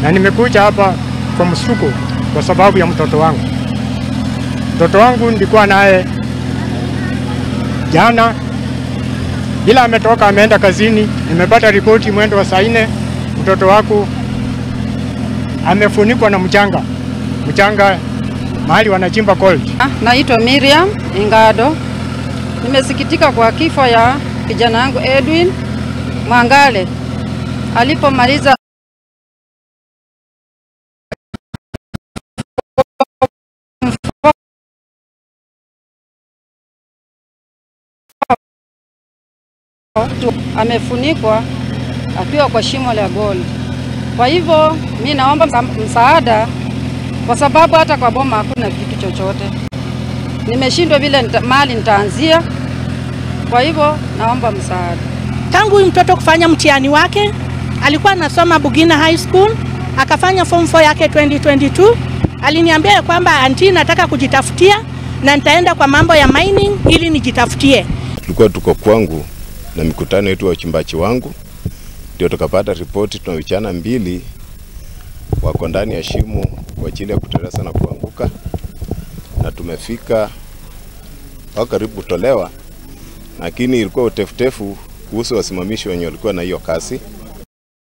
Na nimekuja hapa kwa mshtuko kwa sababu ya mtoto wangu. Mtoto wangu nilikuwa naye jana, bila ametoka ameenda kazini. Nimepata ripoti mwendo wa saa 4 mtoto wako amefunikwa na mchanga mahali wanachimba gold. Naitwa Miriam Ingado. Nimesikitika kwa kifo ya kijana wangu Edwin Mwangale alipomaliza amefunikwa akiwa kwa shimo la gold. Kwa hivyo mimi naomba msaada, kwa sababu hata kwa boma hakuna kitu chochote. Nimeshindwa vile mali nitaanzia. Kwa hivyo naomba msaada. Tangu huyu mtoto kufanya mtihani wake, alikuwa anasoma Bugina High School, akafanya form 4 yake 2022. Aliniambia kwamba auntie, nataka kujitafutia na nitaenda kwa mambo ya mining ili nijitafutie. Tulikuwa tuko kwangu na mikutano yetu wa uchimbaji wangu, ndio tukapata ripoti tuna vijana 2 wako ndani ya shimo kwa ajili ya kuteleza na kuanguka, na tumefika karibu kutolewa, lakini ilikuwa utefutefu kuhusu wasimamishi wenye walikuwa na hiyo kasi.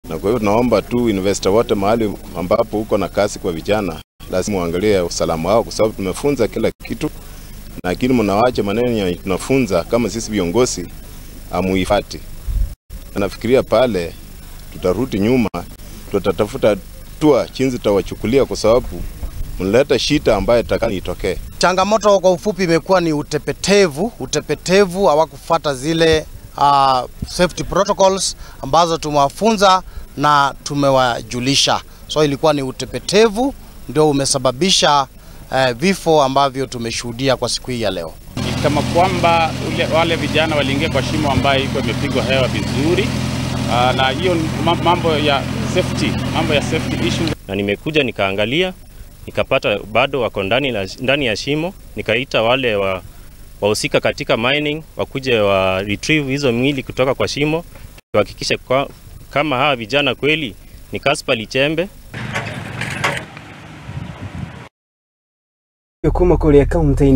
Na kwa hiyo tunaomba tu investor wote mahali ambapo uko na kasi kwa vijana, lazima uangalie usalama wao, kwa sababu tumefunza kila kitu, lakini mnawaacha maneno ya tunafunza kama sisi viongozi amuifati. Nafikiria pale tutarudi nyuma, tutatafuta tua chinzi tawachukulia, kwa sababu mnaleta shida ambayo itakani itokee. Changamoto kwa ufupi imekuwa ni utepetevu, hawakufuata zile safety protocols ambazo tumewafunza na tumewajulisha. So ilikuwa ni utepetevu ndio umesababisha vifo ambavyo tumeshuhudia kwa siku hii ya leo. Kama kwamba wale vijana waliingia kwa shimo ambayo iko imepigwa hewa vizuri, na hiyo mambo ya safety issues. Na nimekuja nikaangalia, nikapata bado wako ndani ya shimo. Nikaita wale wahusika katika mining wakuje wa retrieve hizo mwili kutoka kwa shimo, tuhakikishe kama hawa vijana kweli ni Kaspa Lichembe. Kuma kule kaunti